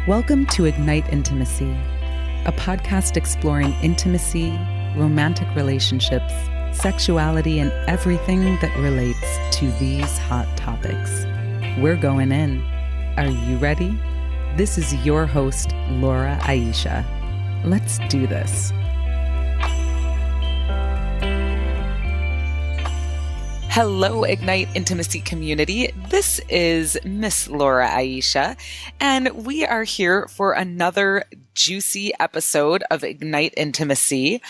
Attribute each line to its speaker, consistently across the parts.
Speaker 1: Welcome to Ignite Intimacy, a podcast exploring intimacy, romantic relationships, sexuality, and everything that relates to these hot topics. We're going in. Are you ready? This is your host, Laura Aisha. Let's do this. Hello, Ignite Intimacy community. This is Miss Laura Aisha, and we are here for another juicy episode of Ignite Intimacy.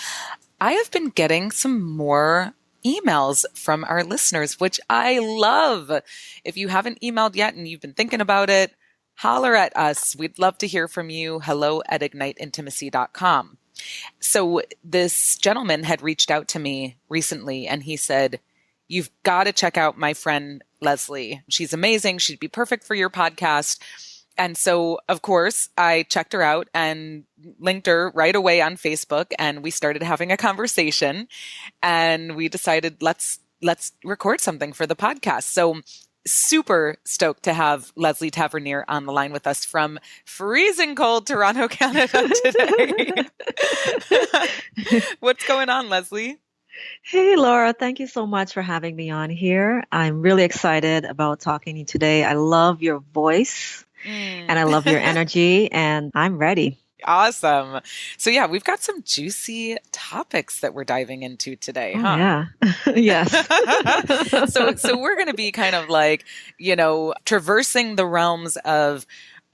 Speaker 1: I have been getting some more emails from our listeners, which I love. If you haven't emailed yet and you've been thinking about it, holler at us. We'd love to hear from you. hello@igniteintimacy.com. So this gentleman had reached out to me recently and he said, "You've got to check out my friend, Lesley. She's amazing. She'd be perfect for your podcast." And so, of course, I checked her out and linked her right away on Facebook, and we started having a conversation, and we decided let's record something for the podcast. So super stoked to have Lesley Tavernier on the line with us from freezing cold Toronto, Canada today. What's going on, Lesley?
Speaker 2: Hey, Laura, thank you so much for having me on here. I'm really excited about talking to you today. I love your voice and I love your energy, and I'm ready.
Speaker 1: Awesome. So yeah, we've got some juicy topics that we're diving into today, huh?
Speaker 2: Yeah. Yes.
Speaker 1: So we're going to be kind of like, traversing the realms of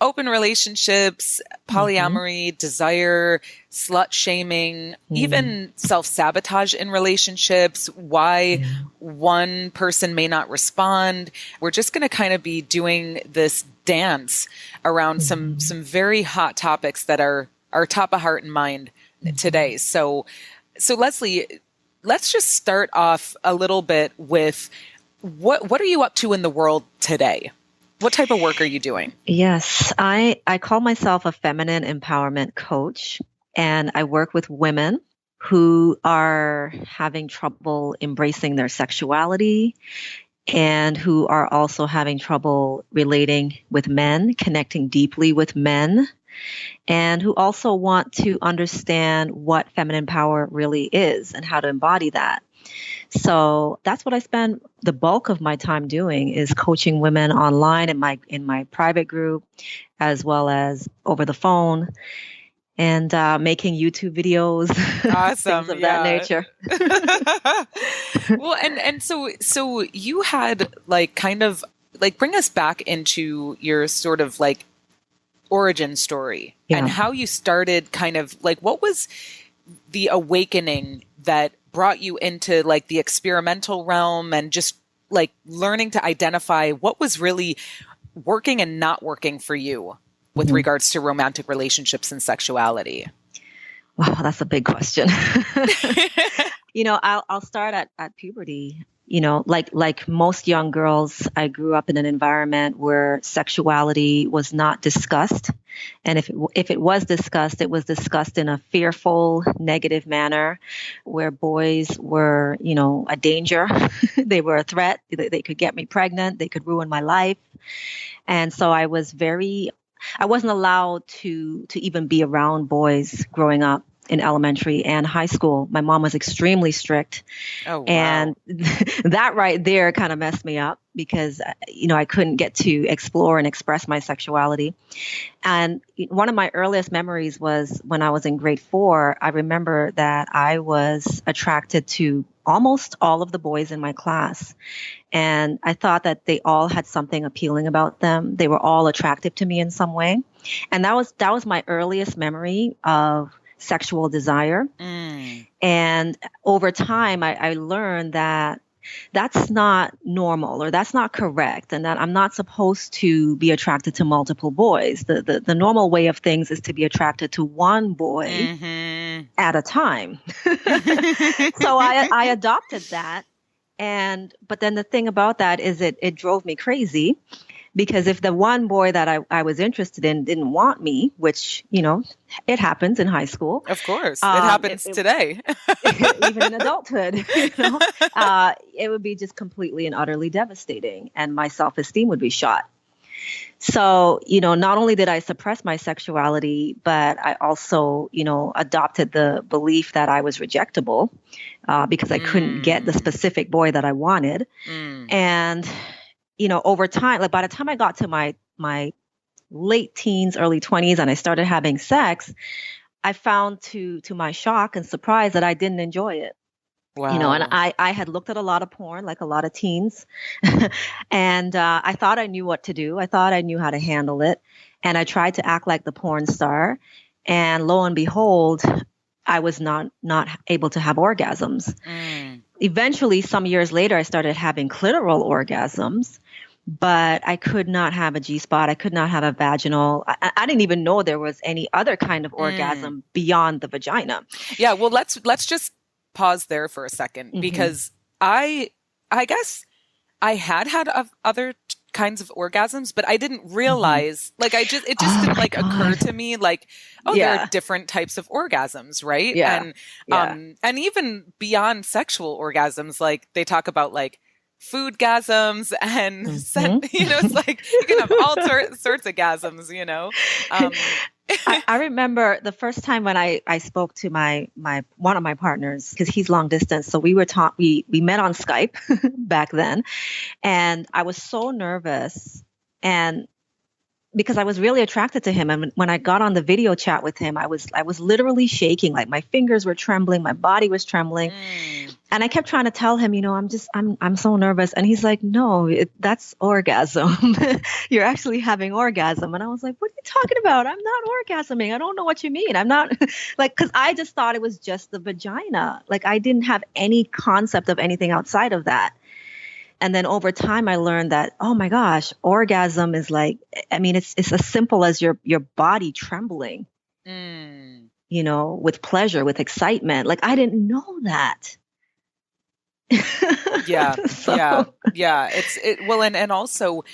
Speaker 1: open relationships, polyamory, desire, slut shaming, even self-sabotage in relationships, why one person may not respond. We're just going to kind of be doing this dance around some very hot topics that are top of heart and mind today. So Lesley, let's just start off a little bit with what are you up to in the world today? What type of work are you doing?
Speaker 2: Yes, I call myself a feminine empowerment coach, and I work with women who are having trouble embracing their sexuality and who are also having trouble relating with men, connecting deeply with men, and who also want to understand what feminine power really is and how to embody that. So that's what I spend the bulk of my time doing, is coaching women online in my private group, as well as over the phone, and making YouTube videos,
Speaker 1: awesome,
Speaker 2: things of that nature.
Speaker 1: Well, and so you had kind of bring us back into your sort of origin story and how you started, kind of what was the awakening that brought you into the experimental realm, and just learning to identify what was really working and not working for you with regards to romantic relationships and sexuality?
Speaker 2: Wow, that's a big question. I'll start at puberty. Like most young girls, I grew up in an environment where sexuality was not discussed. And if it was discussed, it was discussed in a fearful, negative manner, where boys were, a danger. They were a threat. They could get me pregnant. They could ruin my life. And so I wasn't allowed to even be around boys growing up in elementary and high school. My mom was extremely strict.
Speaker 1: Oh, wow.
Speaker 2: And that right there kind of messed me up, because, I couldn't get to explore and express my sexuality. And one of my earliest memories was when I was in grade 4. I remember that I was attracted to almost all of the boys in my class. And I thought that they all had something appealing about them. They were all attractive to me in some way. And that was my earliest memory of sexual desire. And over time, I learned that that's not normal, or that's not correct, and that I'm not supposed to be attracted to multiple boys. The normal way of things is to be attracted to one boy at a time. So I adopted that. But then the thing about that is it drove me crazy, Because if the one boy that I was interested in didn't want me, which, it happens in high school.
Speaker 1: Of course. It happens today.
Speaker 2: Even in adulthood, it would be just completely and utterly devastating. And my self-esteem would be shot. So, not only did I suppress my sexuality, but I also, adopted the belief that I was rejectable because I couldn't get the specific boy that I wanted. And, over time, like by the time I got to my late teens, early 20s, and I started having sex, I found to my shock and surprise that I didn't enjoy it.
Speaker 1: Wow.
Speaker 2: And I had looked at a lot of porn, like a lot of teens, and I thought I knew what to do. I thought I knew how to handle it. And I tried to act like the porn star. And lo and behold, I was not able to have orgasms. Eventually, some years later, I started having clitoral orgasms, but I could not have a G-spot. I could not have a vaginal. I didn't even know there was any other kind of orgasm beyond the vagina.
Speaker 1: Yeah, well, let's just pause there for a second, because I guess I had other kinds of orgasms, but I didn't realize, it just didn't occur to me, there are different types of orgasms, right?
Speaker 2: Yeah.
Speaker 1: And even beyond sexual orgasms, they talk about foodgasms and it's you can have all sorts of gasms,
Speaker 2: I remember the first time when I spoke to my one of my partners, because he's long distance. So we met on Skype back then, and I was so nervous, and because I was really attracted to him. And when I got on the video chat with him, I was literally shaking, like my fingers were trembling, my body was trembling. And I kept trying to tell him, I'm so nervous. And he's like, no, that's orgasm. You're actually having orgasm. And I was like, what are you talking about? I'm not orgasming. I don't know what you mean. I'm not because I just thought it was just the vagina. I didn't have any concept of anything outside of that. And then over time, I learned that, oh my gosh, orgasm is it's as simple as your body trembling, with pleasure, with excitement. I didn't know that.
Speaker 1: Yeah. And also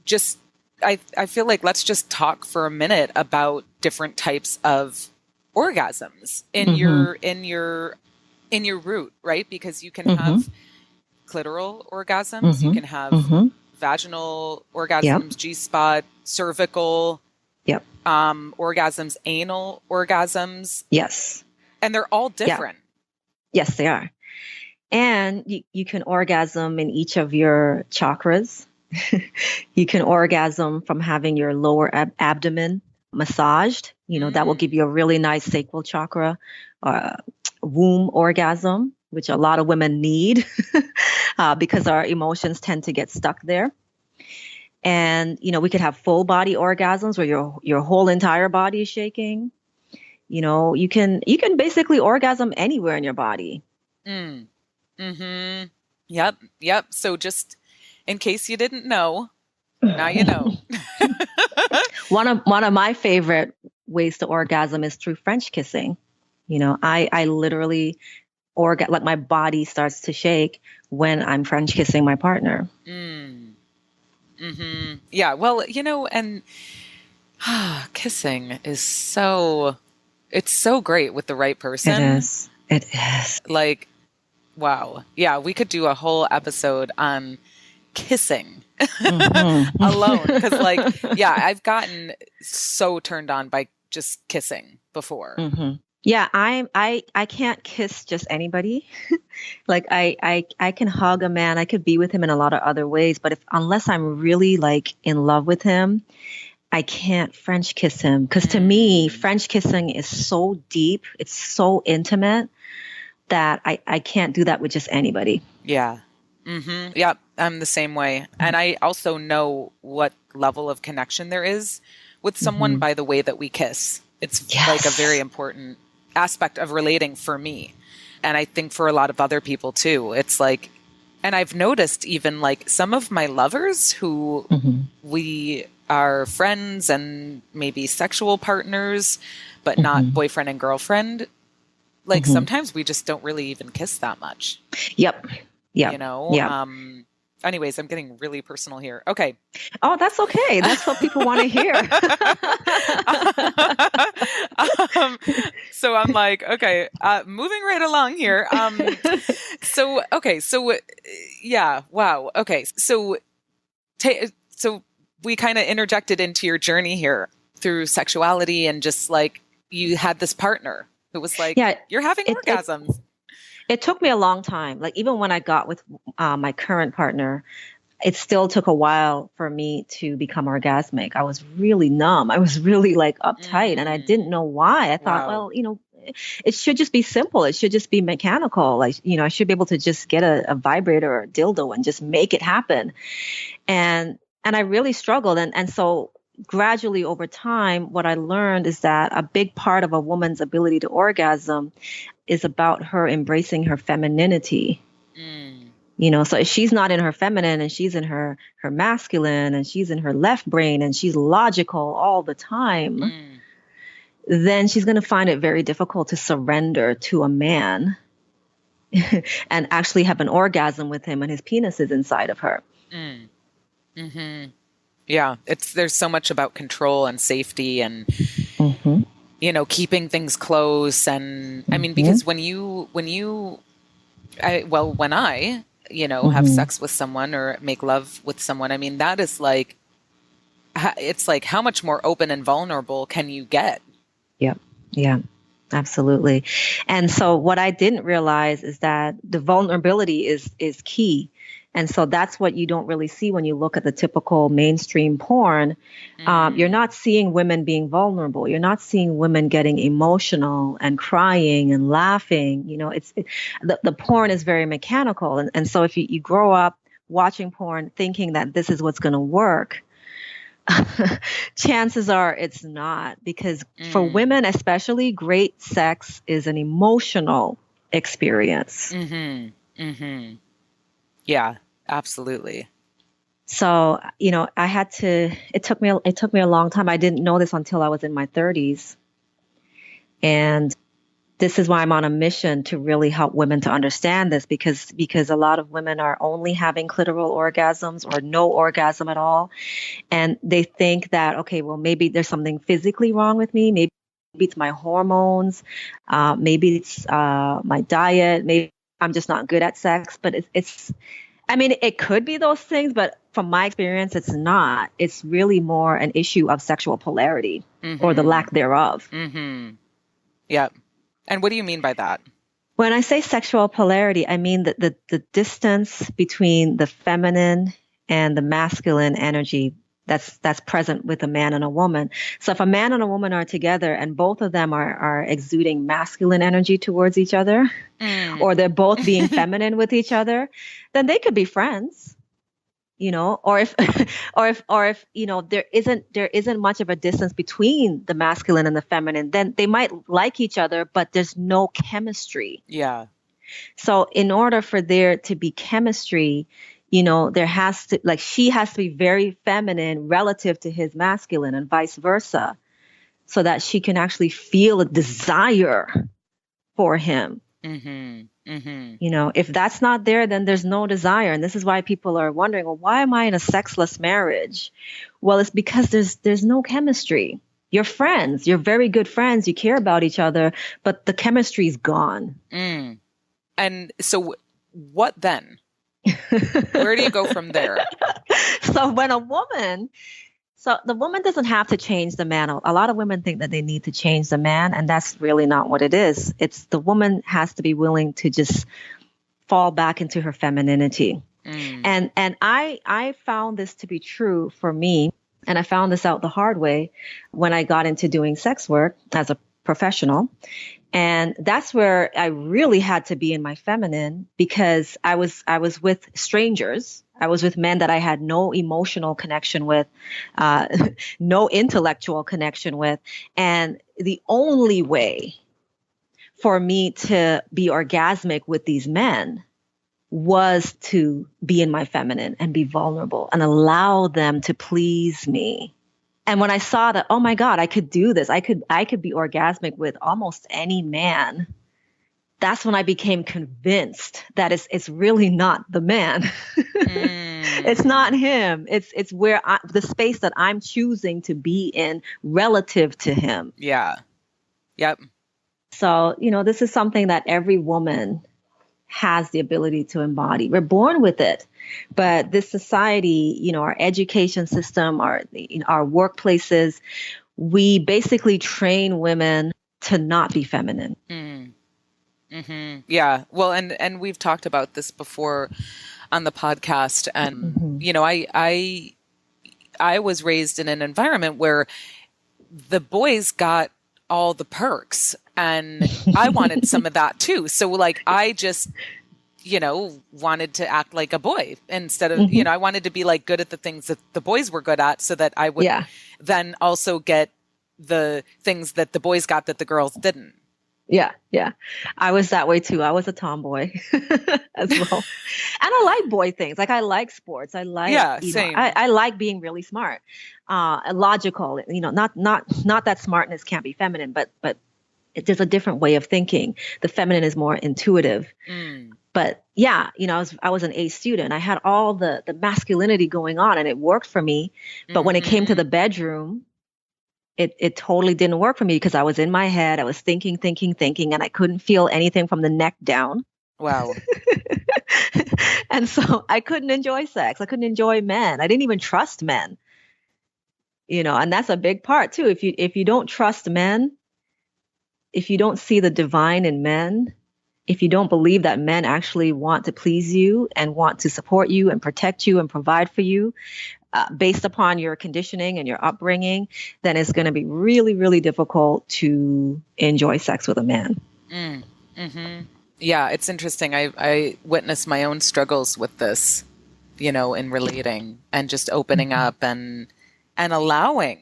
Speaker 1: just, I feel like let's just talk for a minute about different types of orgasms in your root, right? Because you can have clitoral orgasms, you can have vaginal orgasms, G-spot, cervical, orgasms, anal orgasms.
Speaker 2: Yes.
Speaker 1: And they're all different.
Speaker 2: Yes, they are. And you can orgasm in each of your chakras. You can orgasm from having your lower abdomen massaged. That will give you a really nice sacral chakra, womb orgasm, which a lot of women need because our emotions tend to get stuck there. And, we could have full body orgasms where your whole entire body is shaking. You can basically orgasm anywhere in your body.
Speaker 1: Yep. So just in case you didn't know, now you know.
Speaker 2: One of my favorite ways to orgasm is through French kissing. I literally my body starts to shake when I'm French kissing my partner.
Speaker 1: Yeah. Well, and kissing is it's so great with the right person.
Speaker 2: It is.
Speaker 1: Wow. Yeah. We could do a whole episode on kissing alone. Cause I've gotten so turned on by just kissing before.
Speaker 2: Yeah. I can't kiss just anybody. I can hug a man. I could be with him in a lot of other ways, but unless I'm really in love with him, I can't French kiss him. Cause to me, French kissing is so deep. It's so intimate that I can't do that with just anybody.
Speaker 1: Yeah. Yep. I'm the same way. And I also know what level of connection there is with someone by the way that we kiss. It's a very important aspect of relating for me. And I think for a lot of other people too. It's and I've noticed even some of my lovers who we are friends and maybe sexual partners, but not boyfriend and girlfriend. Sometimes we just don't really even kiss that much.
Speaker 2: Yep. Yeah.
Speaker 1: Anyways, I'm getting really personal here. Okay.
Speaker 2: Oh, that's okay. That's what people want to hear.
Speaker 1: So I'm like, okay, moving right along here. So yeah, wow. Okay. So we kind of interjected into your journey here through sexuality and just like you had this partner who was like,
Speaker 2: Yeah,
Speaker 1: you're having orgasms.
Speaker 2: It took me a long time. Like even when I got with my current partner, it still took a while for me to become orgasmic. I was really numb. I was really like uptight and I didn't know why. I thought, well, it should just be simple. It should just be mechanical. Like, I should be able to just get a vibrator or a dildo and just make it happen. And I really struggled. And so gradually over time, what I learned is that a big part of a woman's ability to orgasm is about her embracing her femininity. So if she's not in her feminine and she's in her masculine and she's in her left brain and she's logical all the time, then she's going to find it very difficult to surrender to a man and actually have an orgasm with him and his penis is inside of her.
Speaker 1: Yeah, there's so much about control and safety and keeping things close. And I mean, because when I have sex with someone or make love with someone, I mean, that is like, it's like, how much more open and vulnerable can you get?
Speaker 2: Yep. Yeah, absolutely. And so what I didn't realize is that the vulnerability is key. And so that's what you don't really see when you look at the typical mainstream porn. You're not seeing women being vulnerable. You're not seeing women getting emotional and crying and laughing. The porn is very mechanical. And so if you grow up watching porn thinking that this is what's going to work, chances are it's not. Because for women especially, great sex is an emotional experience.
Speaker 1: Yeah, absolutely.
Speaker 2: So, it took me a long time. I didn't know this until I was in my 30s. And this is why I'm on a mission to really help women to understand this because a lot of women are only having clitoral orgasms or no orgasm at all. And they think that, okay, well, maybe there's something physically wrong with me. Maybe it's my hormones. Maybe it's my diet. Maybe I'm just not good at sex, but it could be those things, but from my experience, it's not. It's really more an issue of sexual polarity or the lack thereof.
Speaker 1: Yeah. And what do you mean by that?
Speaker 2: When I say sexual polarity, I mean the distance between the feminine and the masculine energy that's present with a man and a woman. So if a man and a woman are together and both of them are exuding masculine energy towards each other, or they're both being feminine with each other, then they could be friends, or if there isn't much of a distance between the masculine and the feminine, then they might like each other, but there's no chemistry.
Speaker 1: Yeah.
Speaker 2: So in order for there to be chemistry, there has to, like, she has to be very feminine relative to his masculine and vice versa, so that she can actually feel a desire for him. If that's not there, then there's no desire. And this is why people are wondering, well, why am I in a sexless marriage? Well, it's because there's no chemistry. You're friends. You're very good friends. You care about each other, but the chemistry is gone.
Speaker 1: And so what then? Where do you go from there?
Speaker 2: So the woman doesn't have to change the man. A lot of women think that they need to change the man, and that's really not what it is. It's the woman has to be willing to just fall back into her femininity. And I found this to be true for me, and I found this out the hard way when I got into doing sex work as a professional. And that's where I really had to be in my feminine, because I was with strangers. I was with men that I had no emotional connection with, no intellectual connection with. And the only way for me to be orgasmic with these men was to be in my feminine and be vulnerable and allow them to please me. And when I saw that, oh my God, I could do this. I could be orgasmic with almost any man. that's when I became convinced that it's really not the man. It's not him. It's where the space that I'm choosing to be in relative to him.
Speaker 1: Yeah. Yep.
Speaker 2: So, this is something that every woman has the ability to embody. We're born with it. But this society, our education system, our workplaces, we basically train women to not be feminine.
Speaker 1: Mm-hmm. Yeah. Well, and we've talked about this before on the podcast. And, I was raised in an environment where the boys got all the perks and I wanted some of that too. So like, I just, wanted to act like a boy instead of, I wanted to be like good at the things that the boys were good at so that I would then also get the things that the boys got that the girls didn't.
Speaker 2: Yeah. Yeah. I was that way too. I was a tomboy as well. And I like boy things. Like I like sports. I like,
Speaker 1: same.
Speaker 2: I like being really smart, logical, not that smartness can't be feminine, but there's a different way of thinking. The feminine is more intuitive. But yeah, I was an A student. I had all the masculinity going on and it worked for me. But when it came to the bedroom, it totally didn't work for me because I was in my head. I was thinking, and I couldn't feel anything from the neck down.
Speaker 1: Wow.
Speaker 2: And so I couldn't enjoy sex. I couldn't enjoy men. I didn't even trust men. And that's a big part too. If you don't trust men, if you don't see the divine in men, if you don't believe that men actually want to please you and want to support you and protect you and provide for you, based upon your conditioning and your upbringing, then it's going to be really, really difficult to enjoy sex with a man.
Speaker 1: Yeah, it's interesting. I witnessed my own struggles with this, in relating and just opening up and allowing,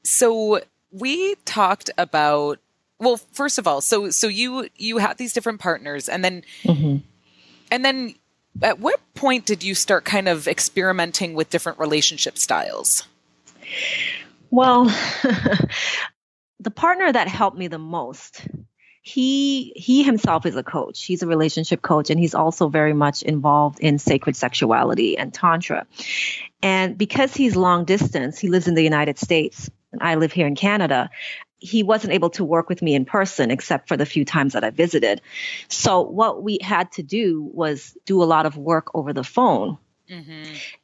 Speaker 1: So we talked about, well, first of all, so you had these different partners and then at what point did you start kind of experimenting with different relationship styles?
Speaker 2: Well, the partner that helped me the most, he himself is a coach. He's a relationship coach, and he's also very much involved in sacred sexuality and tantra. And because he's long distance, he lives in the United States, and I live here in Canada. He wasn't able to work with me in person except for the few times that I visited. So what we had to do was do a lot of work over the phone.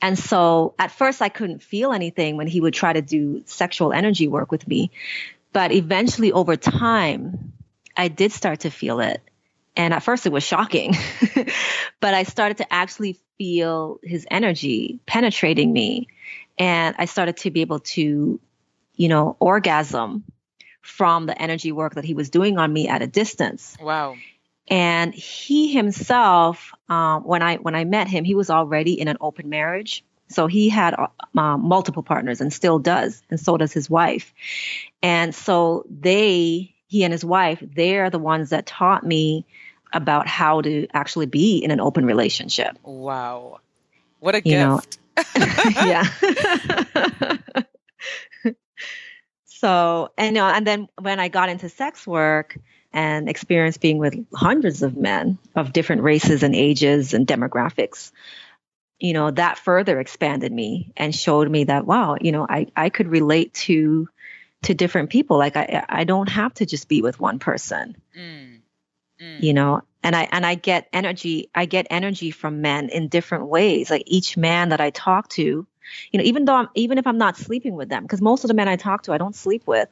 Speaker 2: And so at first I couldn't feel anything when he would try to do sexual energy work with me. But eventually over time, I did start to feel it. And at first it was shocking, but I started to actually feel his energy penetrating me. And I started to be able to, orgasm from the energy work that he was doing on me at a distance.
Speaker 1: Wow.
Speaker 2: And he himself, when I met him, he was already in an open marriage. So he had multiple partners and still does. And so does his wife. And so he and his wife, they're the ones that taught me about how to actually be in an open relationship.
Speaker 1: Wow. What a gift.
Speaker 2: Yeah. So, and then when I got into sex work and experienced being with hundreds of men of different races and ages and demographics, that further expanded me and showed me that, wow, I could relate to different people. Like I don't have to just be with one person, and I get energy from men in different ways. Like each man that I talk to, even if I'm not sleeping with them, because most of the men I talk to, I don't sleep with,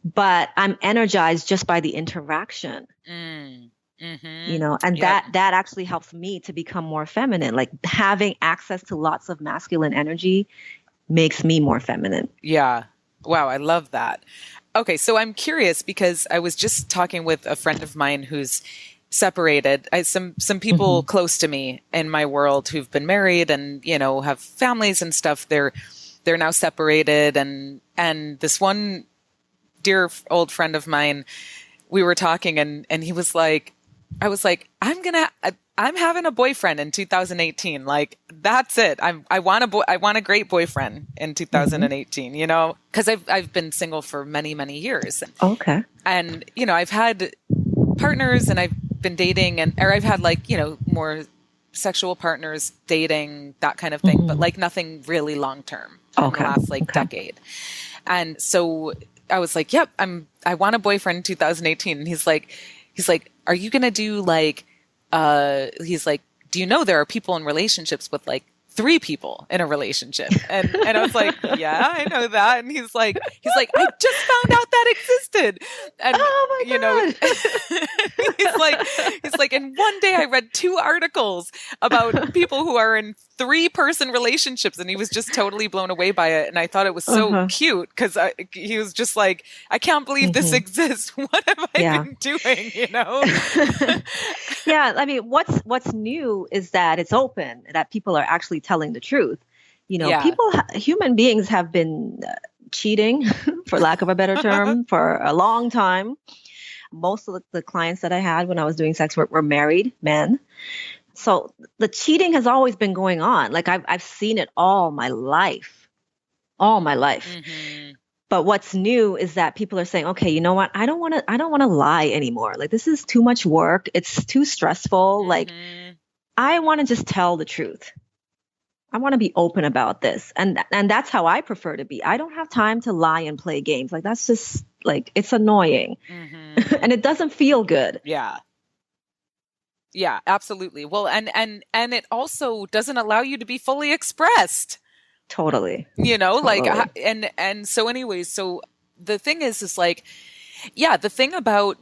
Speaker 2: but I'm energized just by the interaction, and that actually helps me to become more feminine. Like having access to lots of masculine energy makes me more feminine.
Speaker 1: Yeah. Wow. I love that. Okay. So I'm curious because I was just talking with a friend of mine who's separated. Some people close to me in my world who've been married and, have families and stuff. They're now separated. And this one dear old friend of mine, we were talking and he was like, I was like, I'm having a boyfriend in 2018. Like, that's it. I want a great boyfriend in 2018, you know, because I've been single for many, many years.
Speaker 2: Okay.
Speaker 1: And, you know, I've had partners and I've been dating or I've had like, you know, more sexual partners, dating, that kind of thing, but like nothing really long term in the last like decade. And so I was like, yep, I want a boyfriend in 2018. And he's like, are you going to do like, he's like, do you know there are people in relationships with like 3 people in a relationship? And I was like, yeah, I know that. And he's like, I just found out that existed. And,
Speaker 2: oh my
Speaker 1: you know,
Speaker 2: God.
Speaker 1: he's like, and one day I read 2 articles about people who are in 3-person relationships. And he was just totally blown away by it. And I thought it was so cute because he was just like, I can't believe this exists. What have I been doing? You know?
Speaker 2: Yeah. I mean, what's new is that it's open, that people are actually telling the truth. You know, human beings have been cheating, for lack of a better term, for a long time. Most of the clients that I had when I was doing sex work were married men. So the cheating has always been going on. Like I've seen it all my life. But what's new is that people are saying, okay, you know what? I don't want to lie anymore. Like, this is too much work. It's too stressful. Like, I want to just tell the truth. I want to be open about this. And that's how I prefer to be. I don't have time to lie and play games. Like, that's just like, it's annoying and it doesn't feel good.
Speaker 1: Yeah. Yeah, absolutely. Well, and it also doesn't allow you to be fully expressed.
Speaker 2: Totally.
Speaker 1: You know, like, and so anyways, so the thing is like, yeah, the thing about,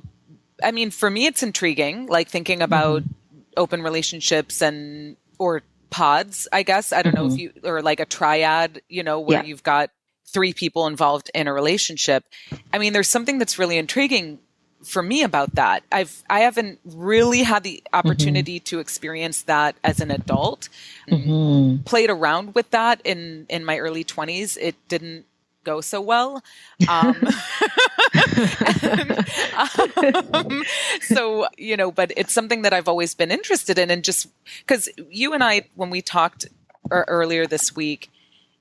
Speaker 1: I mean, for me, it's intriguing, like thinking about open relationships or pods, I guess. I don't know if or like a triad, you know, where you've got 3 people involved in a relationship. I mean, there's something that's really intriguing for me about that. I haven't really had the opportunity to experience that as an adult. Played around with that in my early 20s. It didn't go so well. So, you know, but it's something that I've always been interested in. And just because you and I, when we talked earlier this week,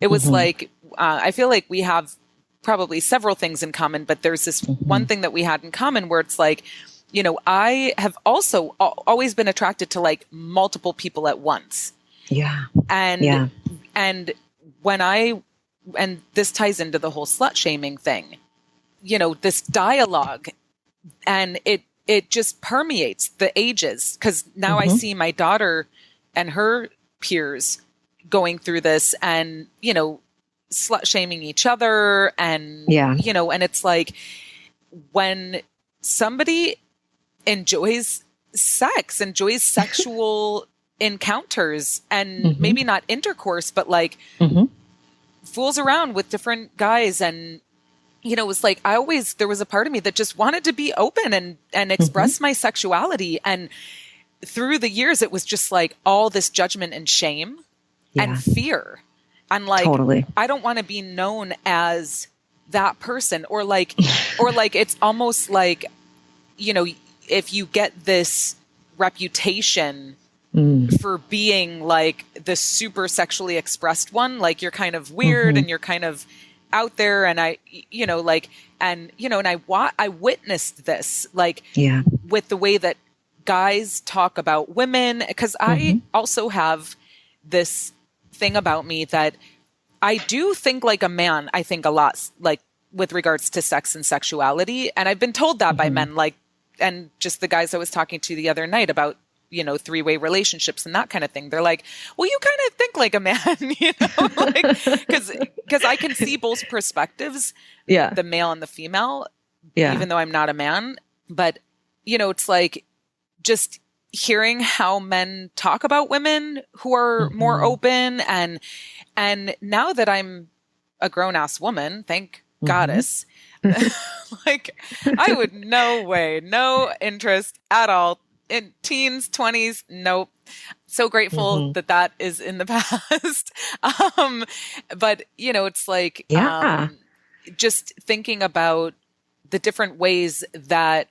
Speaker 1: it was like, I feel like we have probably several things in common, but there's this one thing that we had in common where it's like, you know, I have also always been attracted to like multiple people at once.
Speaker 2: Yeah.
Speaker 1: And and this ties into the whole slut shaming thing, you know, this dialogue, and it just permeates the ages. 'Cause now I see my daughter and her peers going through this and, you know, slut shaming each other. And, you know, and it's like when somebody enjoys sexual encounters and maybe not intercourse, but like fools around with different guys. And, you know, it was like, there was a part of me that just wanted to be open and express my sexuality. And through the years, it was just like all this judgment and shame and fear. And like, I don't want to be known as that person, or like it's almost like, you know, if you get this reputation for being like the super sexually expressed one, like you're kind of weird and you're kind of out there. And I witnessed this, like with the way that guys talk about women, because I also have this thing about me that I do think like a man. I think a lot, like with regards to sex and sexuality. And I've been told that by men, like, and just the guys I was talking to the other night about, you know, 3-way relationships and that kind of thing. They're like, well, you kind of think like a man, you know, like, cause I can see both perspectives, the male and the female, even though I'm not a man. But, you know, it's like just hearing how men talk about women who are more open, and now that I'm a grown ass woman, thank goddess, like I would no interest at all in teens, 20s. Nope. So grateful that is in the past. But you know, it's like, just thinking about the different ways that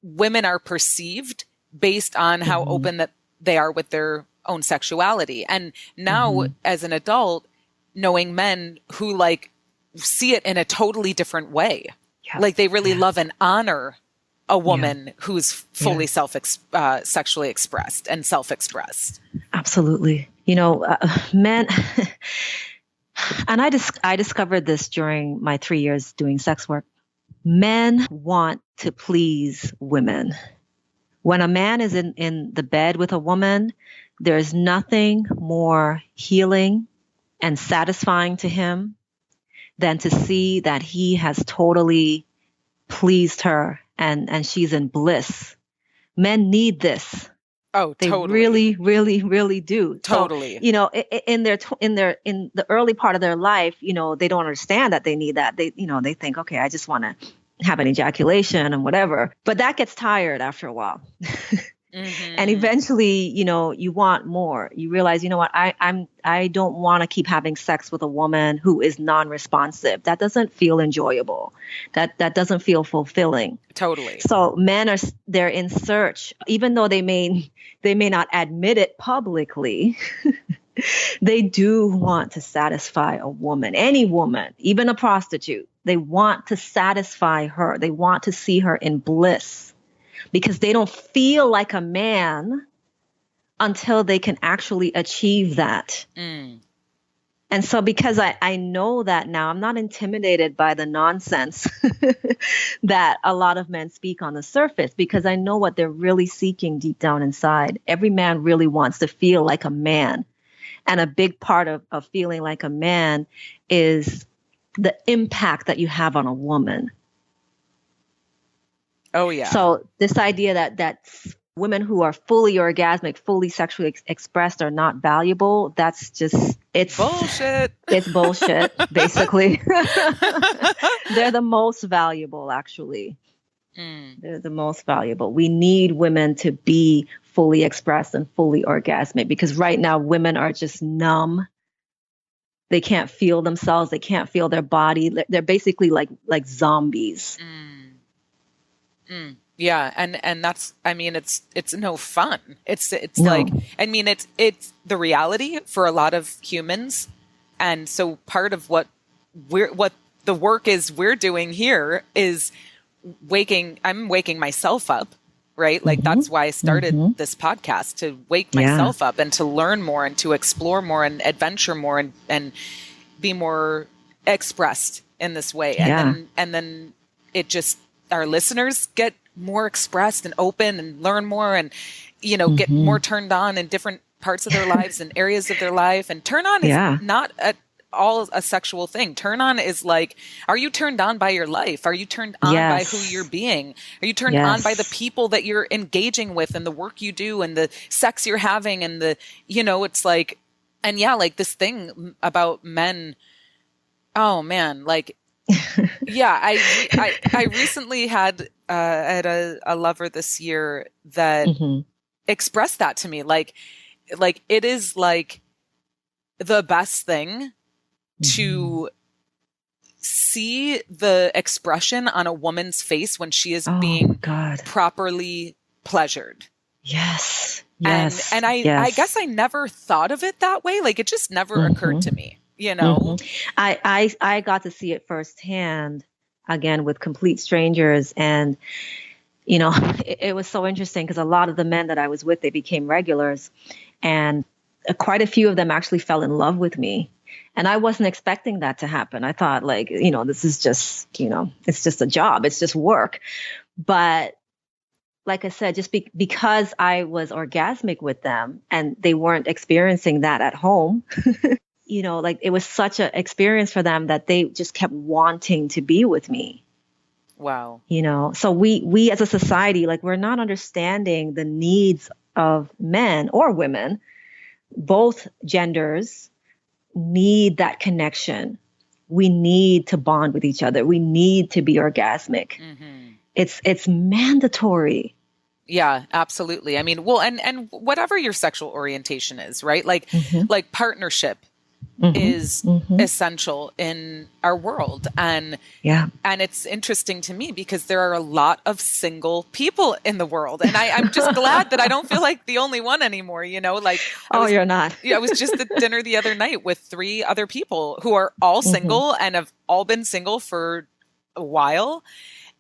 Speaker 1: women are perceived based on how open that they are with their own sexuality. And now as an adult, knowing men who like see it in a totally different way, like they really love and honor a woman who's fully sexually expressed and self-expressed.
Speaker 2: Absolutely. You know, men, and I discovered this during my 3 years doing sex work. Men want to please women. When a man is in the bed with a woman, there's nothing more healing and satisfying to him than to see that he has totally pleased her and she's in bliss. Men need this.
Speaker 1: Oh,
Speaker 2: they
Speaker 1: totally.
Speaker 2: really, really, really do.
Speaker 1: Totally.
Speaker 2: So, you know, in the early part of their life, you know, they don't understand that they need that. They think, okay, I just want to have an ejaculation and whatever. But that gets tired after a while. And eventually, you know, you want more. You realize, you know what, I don't want to keep having sex with a woman who is non-responsive. That doesn't feel enjoyable. That doesn't feel fulfilling.
Speaker 1: Totally.
Speaker 2: So men they're in search, even though they may not admit it publicly. They do want to satisfy a woman, any woman, even a prostitute. They want to satisfy her. They want to see her in bliss because they don't feel like a man until they can actually achieve that. And so because I know that now, I'm not intimidated by the nonsense that a lot of men speak on the surface, because I know what they're really seeking deep down inside. Every man really wants to feel like a man. And a big part of feeling like a man is the impact that you have on a woman.
Speaker 1: Oh, yeah.
Speaker 2: So this idea that women who are fully orgasmic, fully sexually expressed are not valuable, that's just, it's
Speaker 1: bullshit.
Speaker 2: It's bullshit, basically. They're the most valuable, actually. They're the most valuable. We need women to be fully expressed and fully orgasmic, because right now women are just numb. They can't feel themselves. They can't feel their body. They're basically like zombies.
Speaker 1: Yeah. And that's, I mean, it's no fun. It's
Speaker 2: No.
Speaker 1: like, I mean, it's the reality for a lot of humans. And so part of what the work is we're doing here is I'm waking myself up, right? Like that's why I started this podcast, to wake myself up and to learn more and to explore more and adventure more and be more expressed in this way. And then it just, our listeners get more expressed and open and learn more and, you know, get more turned on in different parts of their lives and areas of their life. And turn on is not at all a sexual thing. Turn on is like, are you turned on by your life? Are you turned on by who you're being? Are you turned on by the people that you're engaging with and the work you do and the sex you're having and the, you know, it's like, and like this thing about men. Oh man. Like, I recently had a lover this year that expressed that to me. Like it is like the best thing to see the expression on a woman's face when she is being properly pleasured.
Speaker 2: Yes.
Speaker 1: And I guess I never thought of it that way. Like it just never occurred to me, you know?
Speaker 2: I got to see it firsthand, again, with complete strangers. And, you know, it was so interesting because a lot of the men that I was with, they became regulars, and quite a few of them actually fell in love with me. And I wasn't expecting that to happen. I thought, like, you know, this is just, you know, it's just a job. It's just work. But like I said, just because I was orgasmic with them and they weren't experiencing that at home, you know, like it was such an experience for them that they just kept wanting to be with me.
Speaker 1: Wow.
Speaker 2: You know, so we as a society, like, we're not understanding the needs of men or women. Both genders need that connection. We need to bond with each other. We need to be orgasmic. It's mandatory.
Speaker 1: Yeah, absolutely. I mean, well, and whatever your sexual orientation is, right? Like, like partnership is essential in our world. And it's interesting to me because there are a lot of single people in the world. And I'm just glad that I don't feel like the only one anymore, like,
Speaker 2: you're not.
Speaker 1: I was just at dinner the other night with 3 other people who are all single and have all been single for a while.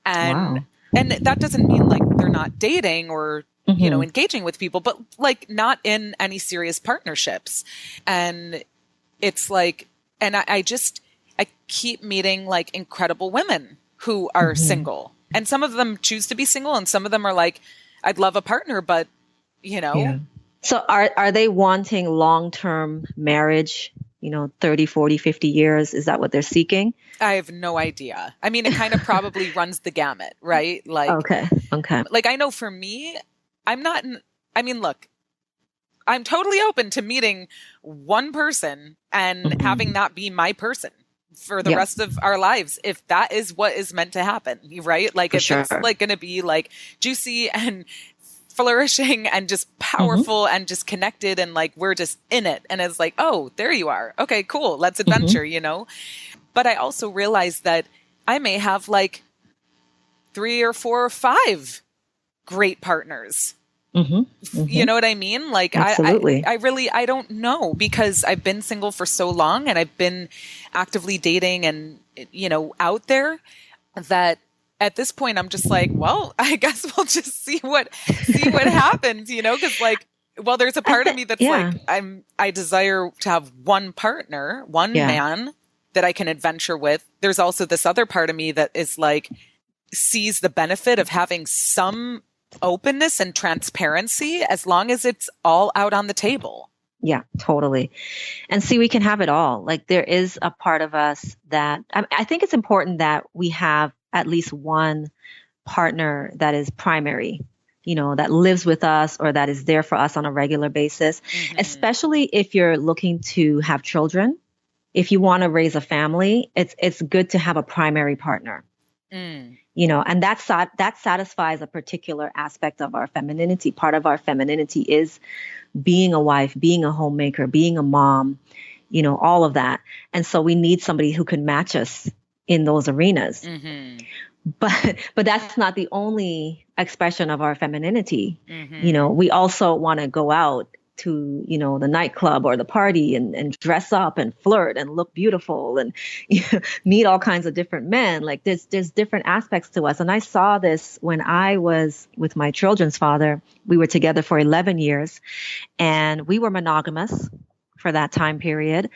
Speaker 1: And that doesn't mean like they're not dating or, engaging with people, but like not in any serious partnerships. And it's like, and I keep meeting like incredible women who are single, and some of them choose to be single, and some of them are like, I'd love a partner, but
Speaker 2: So are they wanting long-term marriage, 30, 40, 50 years? Is that what they're seeking?
Speaker 1: I have no idea. I mean, it kind of probably runs the gamut, right? Like,
Speaker 2: okay.
Speaker 1: Like I know for me, look, I'm totally open to meeting one person and having that be my person for the rest of our lives, if that is what is meant to happen, right? Like if it's like going to be like juicy and flourishing and just powerful and just connected and like we're just in it, and it's like, oh, there you are. Okay, cool. Let's adventure, But I also realize that I may have like 3 or 4 or 5 great partners. You know what I mean? Like,
Speaker 2: absolutely.
Speaker 1: I don't know, because I've been single for so long and I've been actively dating and, out there, that at this point I'm just like, well, I guess we'll just see what happens, cause like, well, there's a part of me that's like, I desire to have one partner, one man that I can adventure with. There's also this other part of me that is like, sees the benefit of having some openness and transparency as long as it's all out on the table.
Speaker 2: Yeah, totally. And see, we can have it all. Like there is a part of us that I think it's important that we have at least one partner that is primary, that lives with us or that is there for us on a regular basis, especially if you're looking to have children. If you want to raise a family, it's good to have a primary partner. And that satisfies a particular aspect of our femininity. Part of our femininity is being a wife, being a homemaker, being a mom, all of that. And so we need somebody who can match us in those arenas. But that's not the only expression of our femininity. We also want to go out to, the nightclub or the party and dress up and flirt and look beautiful and meet all kinds of different men. Like there's different aspects to us. And I saw this when I was with my children's father. We were together for 11 years and we were monogamous for that time period.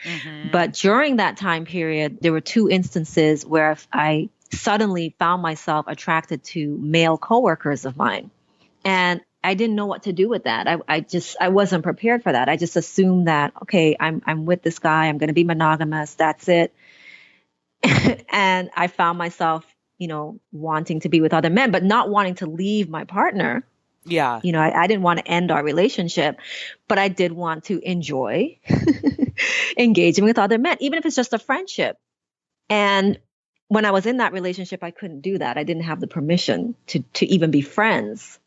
Speaker 2: But during that time period, there were 2 instances where I suddenly found myself attracted to male coworkers of mine. And I didn't know what to do with that. I wasn't prepared for that. I just assumed that, okay, I'm with this guy. I'm going to be monogamous. That's it. And I found myself, wanting to be with other men, but not wanting to leave my partner.
Speaker 1: Yeah.
Speaker 2: I didn't want to end our relationship, but I did want to enjoy engaging with other men, even if it's just a friendship. And when I was in that relationship, I couldn't do that. I didn't have the permission to even be friends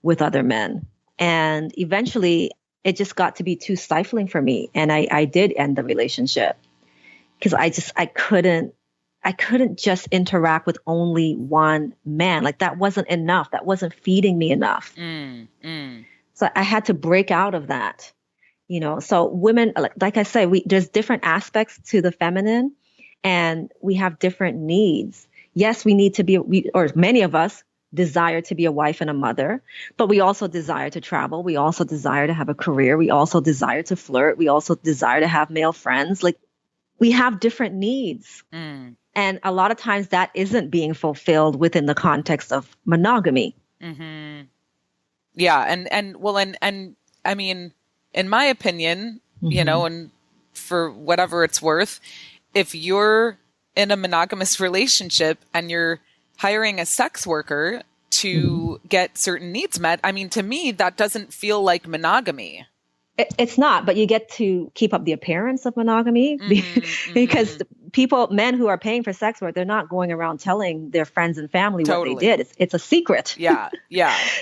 Speaker 2: with other men. And eventually it just got to be too stifling for me. And I did end the relationship because I couldn't just interact with only one man. Like that wasn't enough. That wasn't feeding me enough. So I had to break out of that, so women, like I say, there's different aspects to the feminine and we have different needs. Yes, we need to be, or many of us desire to be a wife and a mother, but we also desire to travel. We also desire to have a career. We also desire to flirt. We also desire to have male friends. Like we have different needs. And a lot of times that isn't being fulfilled within the context of monogamy.
Speaker 1: Yeah. And I mean, in my opinion, and for whatever it's worth, if you're in a monogamous relationship and you're hiring a sex worker to get certain needs met, I mean, to me, that doesn't feel like monogamy.
Speaker 2: It's not, but you get to keep up the appearance of monogamy because men who are paying for sex work, they're not going around telling their friends and family what they did. It's a secret.
Speaker 1: Yeah.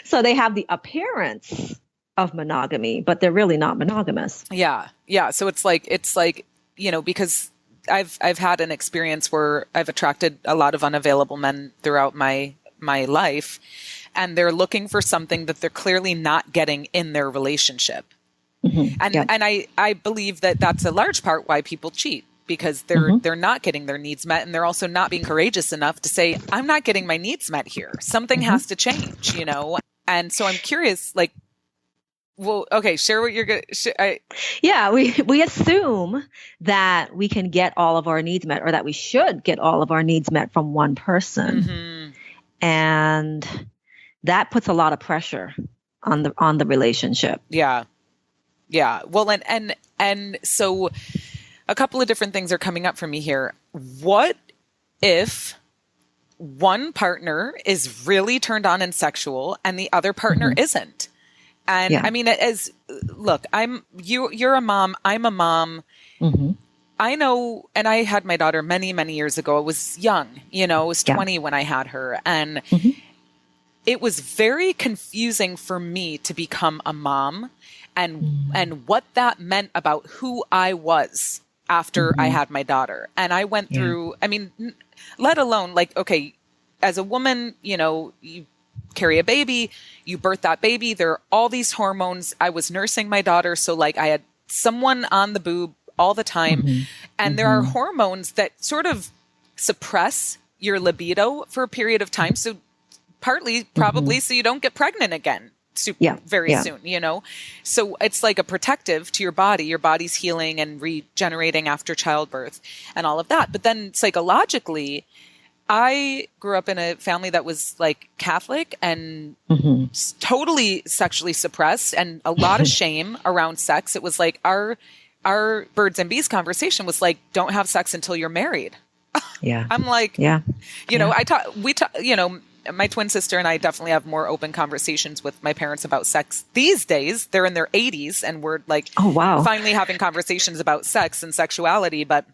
Speaker 2: So they have the appearance of monogamy, but they're really not monogamous.
Speaker 1: Yeah. So it's like because I've had an experience where I've attracted a lot of unavailable men throughout my life, and they're looking for something that they're clearly not getting in their relationship. And I believe that that's a large part why people cheat, because they're not getting their needs met, and they're also not being courageous enough to say, I'm not getting my needs met here. Something has to change, And so I'm curious, like, well, okay, share what you're going to.
Speaker 2: Yeah, we assume that we can get all of our needs met, or that we should get all of our needs met from one person. And that puts a lot of pressure on the relationship.
Speaker 1: Yeah. Well, and so a couple of different things are coming up for me here. What if one partner is really turned on and sexual and the other partner isn't? And I mean, look, you're a mom, I'm a mom. I know, and I had my daughter many, many years ago. I was young, I was 20 when I had her. And it was very confusing for me to become a mom and what that meant about who I was after I had my daughter. And I went through, I mean, let alone like, okay, as a woman, you carry a baby, you birth that baby, there are all these hormones. I was nursing my daughter. So like I had someone on the boob all the time. And there are hormones that sort of suppress your libido for a period of time. So partly probably so you don't get pregnant again very soon, So it's like a protective to your body. Your body's healing and regenerating after childbirth and all of that. But then psychologically, I grew up in a family that was like Catholic and totally sexually suppressed, and a lot of shame around sex. It was like our birds and bees conversation was like, don't have sex until you're married. I'm like, my twin sister and I definitely have more open conversations with my parents about sex these days. They're in their 80s and we're like, finally having conversations about sex and sexuality. But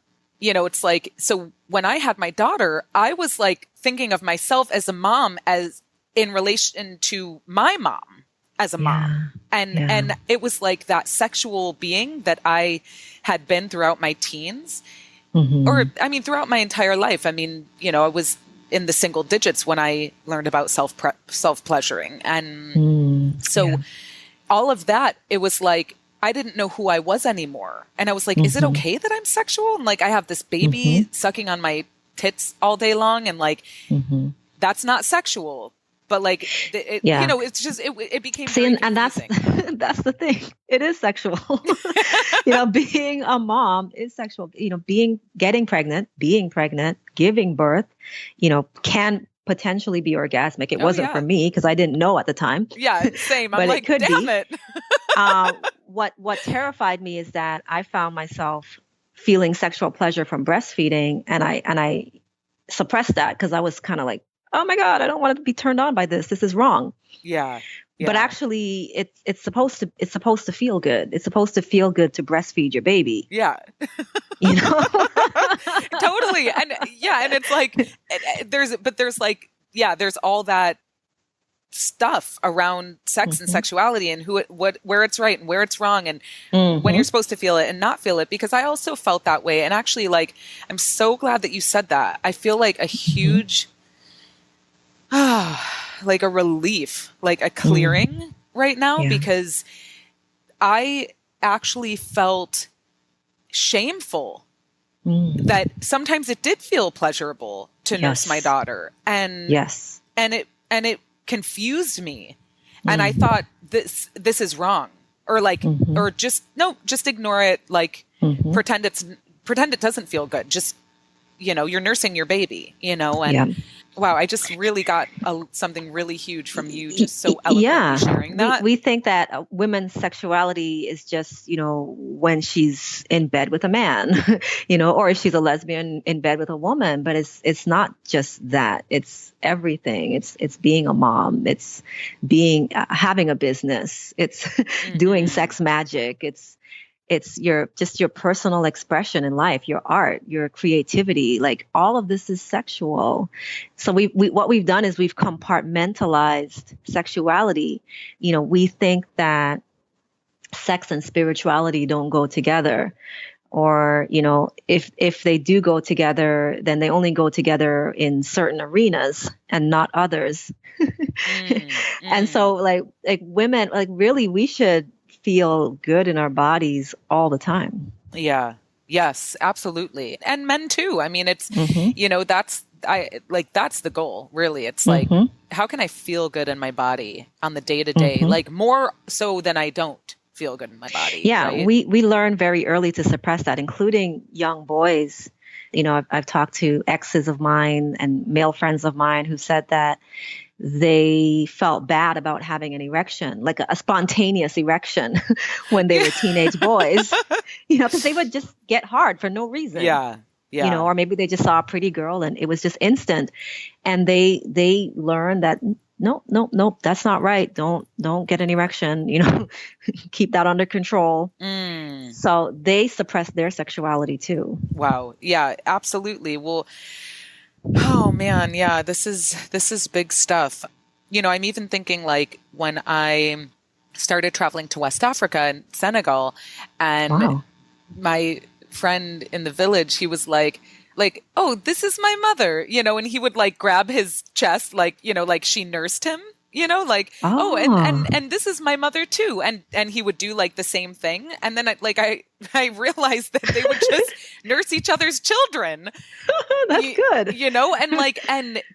Speaker 1: it's like, so when I had my daughter, I was like thinking of myself as a mom as in relation to my mom as a mom. And it was like that sexual being that I had been throughout my teens or I mean, throughout my entire life. I mean, I was in the single digits when I learned about self-pleasuring. And so all of that, it was like, I didn't know who I was anymore. And I was like, is it okay that I'm sexual? And like, I have this baby sucking on my tits all day long. And like, that's not sexual. But like, it's just, it became very
Speaker 2: and that's the thing. It is sexual. Being a mom is sexual. Getting pregnant, being pregnant, giving birth, can potentially be orgasmic. It wasn't for me because I didn't know at the time.
Speaker 1: Yeah, same. I'm
Speaker 2: but
Speaker 1: like,
Speaker 2: it could
Speaker 1: damn
Speaker 2: be.
Speaker 1: it.
Speaker 2: What terrified me is that I found myself feeling sexual pleasure from breastfeeding, and I suppressed that because I was kind of like, oh my God, I don't want to be turned on by this. This is wrong.
Speaker 1: Yeah.
Speaker 2: But actually it's supposed to feel good. It's supposed to feel good to breastfeed your baby.
Speaker 1: Yeah. Totally. And it's like, there's all that stuff around sex and sexuality and where it's right and where it's wrong and when you're supposed to feel it and not feel it, because I also felt that way. And actually, like, I'm so glad that you said that. I feel like a huge, like a relief, like a clearing right now, because I actually felt shameful that sometimes it did feel pleasurable to nurse my daughter. And it confused me. And I thought this is wrong, or like, or just ignore it. Like pretend it doesn't feel good. Just, you're nursing your baby, and wow, I just really got something really huge from you, just so eloquently sharing that.
Speaker 2: We think that women's sexuality is just, when she's in bed with a man, or if she's a lesbian in bed with a woman, but it's not just that. It's everything. It's being a mom. It's having a business. It's doing sex magic. It's your personal expression in life, your art, your creativity, like all of this is sexual. So what we've done is we've compartmentalized sexuality. We think that sex and spirituality don't go together. Or, if they do go together, then they only go together in certain arenas and not others. And so like women, like really, we should feel good in our bodies all the time.
Speaker 1: Yeah. Yes, absolutely. And men too. I mean, it's, that's the goal, really. It's like, how can I feel good in my body on the day to day? Like more so than I don't feel good in my body.
Speaker 2: Yeah.
Speaker 1: Right?
Speaker 2: We learn very early to suppress that, including young boys. I've talked to exes of mine and male friends of mine who said that they felt bad about having an erection, like a spontaneous erection when they were teenage boys, because they would just get hard for no reason.
Speaker 1: Yeah. Yeah.
Speaker 2: Or maybe they just saw a pretty girl and it was just instant. And they learned that, nope, that's not right. Don't get an erection, keep that under control. So they suppress their sexuality too.
Speaker 1: Wow. Yeah, absolutely. Well, oh man, yeah, this is big stuff. I'm even thinking like when I started traveling to West Africa and Senegal, and my friend in the village, he was like, oh, this is my mother, and he would like grab his chest, like, like she nursed him, and this is my mother too. And he would do like the same thing. And then I realized that they would just nurse each other's children.
Speaker 2: That's good.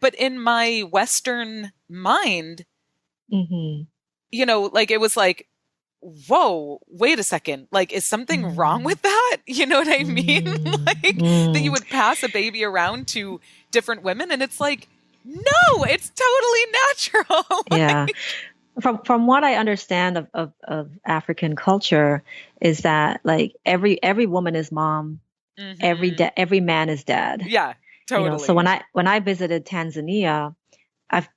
Speaker 1: But in my Western mind, it was like, whoa, wait a second. Like, is something wrong with that? You know what I mean? That you would pass a baby around to different women, and it's like, no, it's totally natural.
Speaker 2: Yeah. From what I understand of African culture is that like every woman is mom, every man is dad.
Speaker 1: Yeah, totally.
Speaker 2: So when I visited Tanzania,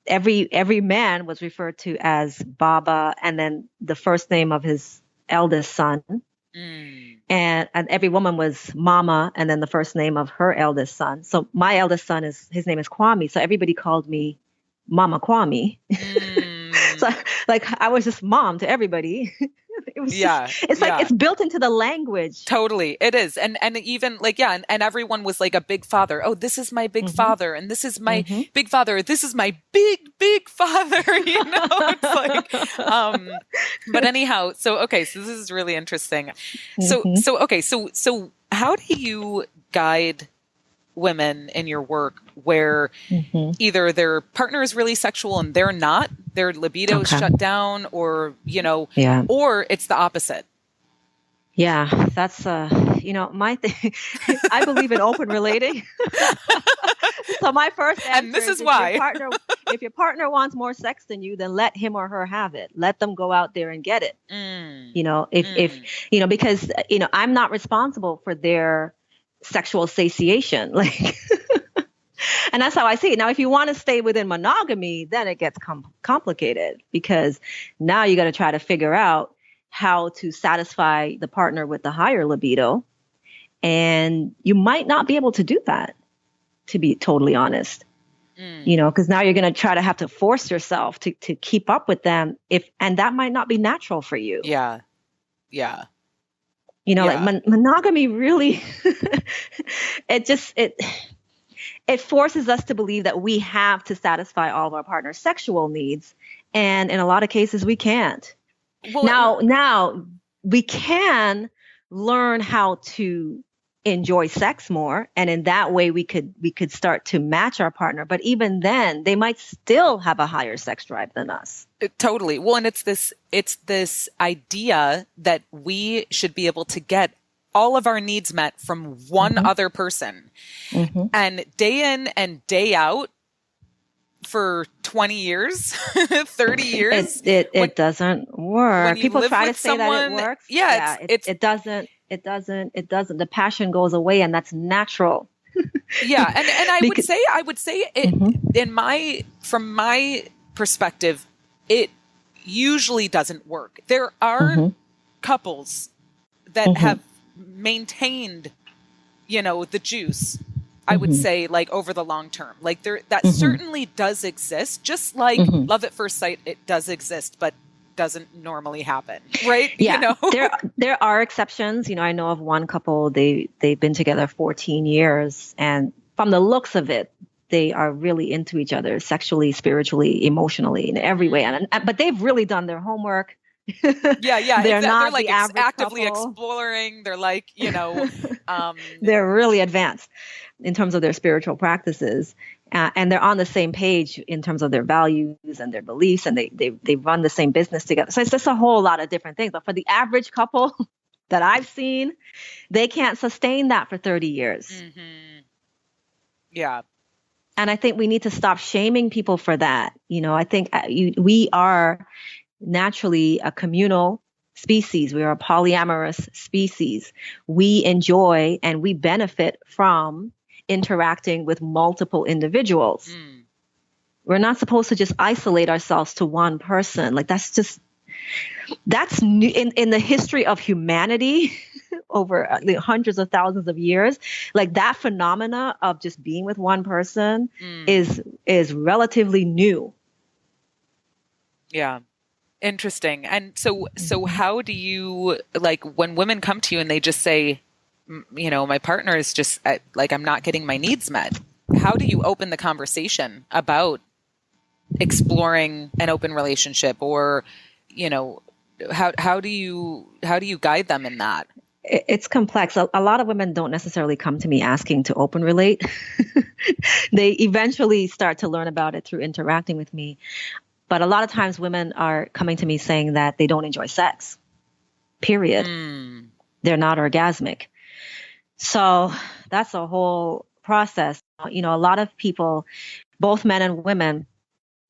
Speaker 2: every man was referred to as Baba, and then the first name of his eldest son. And every woman was Mama, and then the first name of her eldest son. So my eldest son his name is Kwame. So everybody called me Mama Kwame. So like I was just mom to everybody. It's built into the language.
Speaker 1: Totally. It is. And even like, and everyone was like a big father. Oh, this is my big father. And this is my big father. This is my big father. It's like, but anyhow, so this is really interesting. So how do you guide women in your work where either their partner is really sexual and they're not, their libido is shut down, or, or it's the opposite?
Speaker 2: Yeah, that's, my thing. I believe in open relating. So my first answer
Speaker 1: and this is why.
Speaker 2: If your partner wants more sex than you, then let him or her have it. Let them go out there and get it. Because, I'm not responsible for their sexual satiation. Like, and that's how I see it. Now, if you want to stay within monogamy, then it gets complicated, because now you got to try to figure out how to satisfy the partner with the higher libido. And you might not be able to do that, to be totally honest, because now you're going to have to force yourself to keep up with them, and that might not be natural for you.
Speaker 1: Yeah. Yeah.
Speaker 2: Like monogamy really, it forces us to believe that we have to satisfy all of our partner's sexual needs. And in a lot of cases, we can't. Well, now we can learn how to enjoy sex more. And in that way, we could start to match our partner. But even then, they might still have a higher sex drive than us.
Speaker 1: Totally. Well, and it's this idea that we should be able to get all of our needs met from one other person. And day in and day out for 20 years, 30 years.
Speaker 2: It doesn't work. People try to say that it works.
Speaker 1: Yeah,
Speaker 2: it doesn't. It doesn't. The passion goes away, and that's natural.
Speaker 1: Yeah. And I would say it from my perspective, it usually doesn't work. There are couples that have maintained, the juice, I would say, like over the long term. Like that certainly does exist, just like love at first sight, it does exist. But doesn't normally happen, right?
Speaker 2: Yeah,
Speaker 1: You know?
Speaker 2: there are exceptions. I know of one couple, they've been together 14 years, and from the looks of it, they are really into each other sexually, spiritually, emotionally, in every way. But they've really done their homework.
Speaker 1: Yeah,
Speaker 2: They're
Speaker 1: exactly. They're
Speaker 2: not
Speaker 1: like
Speaker 2: the average
Speaker 1: actively
Speaker 2: couple.
Speaker 1: exploring. They're like, um,
Speaker 2: They're really advanced in terms of their spiritual practices. And they're on the same page in terms of their values and their beliefs, and they run the same business together. So it's just a whole lot of different things. But for the average couple that I've seen, they can't sustain that for 30 years.
Speaker 1: mm-hmm. Yeah.
Speaker 2: And I think we need to stop shaming people for that. I think we are naturally a communal species. We are a polyamorous species. We enjoy and we benefit from interacting with multiple individuals. We're not supposed to just isolate ourselves to one person. Like that's new in the history of humanity over hundreds of thousands of years. Like that phenomena of just being with one person is relatively new.
Speaker 1: Yeah. Interesting. And so how do you, like, when women come to you and they just say, my partner is just like, I'm not getting my needs met. How do you open the conversation about exploring an open relationship, or, how do you guide them in that?
Speaker 2: It's complex. A lot of women don't necessarily come to me asking to open relate. They eventually start to learn about it through interacting with me. But a lot of times women are coming to me saying that they don't enjoy sex, period. They're not orgasmic. So that's a whole process. A lot of people, both men and women,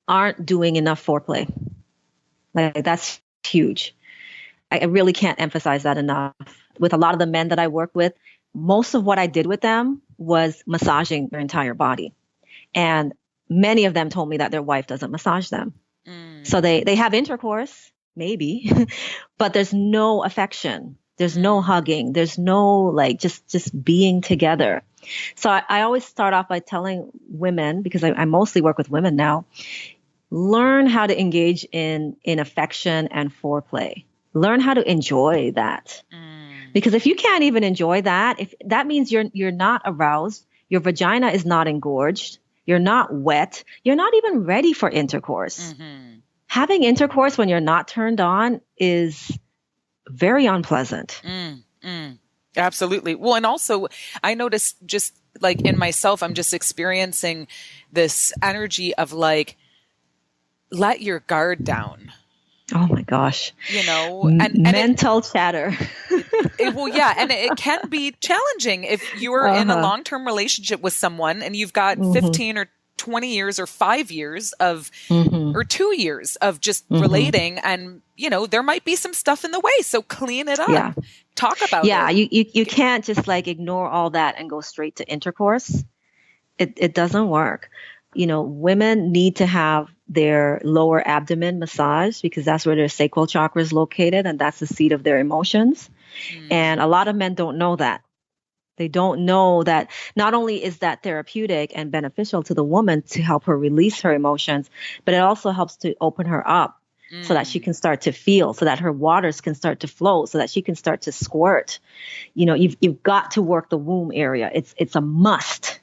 Speaker 2: aren't doing enough foreplay. Like that's huge. I really can't emphasize that enough. With a lot of the men that I work with, most of what I did with them was massaging their entire body. And many of them told me that their wife doesn't massage them. So they have intercourse, maybe, but there's no affection. There's no hugging. There's no like just being together. So I always start off by telling women, because I mostly work with women now, learn how to engage in affection and foreplay. Learn how to enjoy that. Because if you can't even enjoy that, if that means you're not aroused, your vagina is not engorged, you're not wet, you're not even ready for intercourse. Having intercourse when you're not turned on is very unpleasant.
Speaker 1: Absolutely. Well, and also I noticed just like in myself, I'm just experiencing this energy of like, let your guard down.
Speaker 2: Oh my gosh.
Speaker 1: And
Speaker 2: mental chatter.
Speaker 1: Well, yeah. And it can be challenging if you're in a long-term relationship with someone and you've got 15 or 20 years or 5 years of, or 2 years of just relating, and, there might be some stuff in the way. So clean it up.
Speaker 2: Yeah.
Speaker 1: Talk about it.
Speaker 2: Yeah. You can't just like ignore all that and go straight to intercourse. It doesn't work. Women need to have their lower abdomen massaged because that's where their sacral chakra is located, and that's the seat of their emotions. And a lot of men don't know that. They don't know that not only is that therapeutic and beneficial to the woman to help her release her emotions, but it also helps to open her up so that she can start to feel, so that her waters can start to flow, so that she can start to squirt. You've got to work the womb area. It's a must.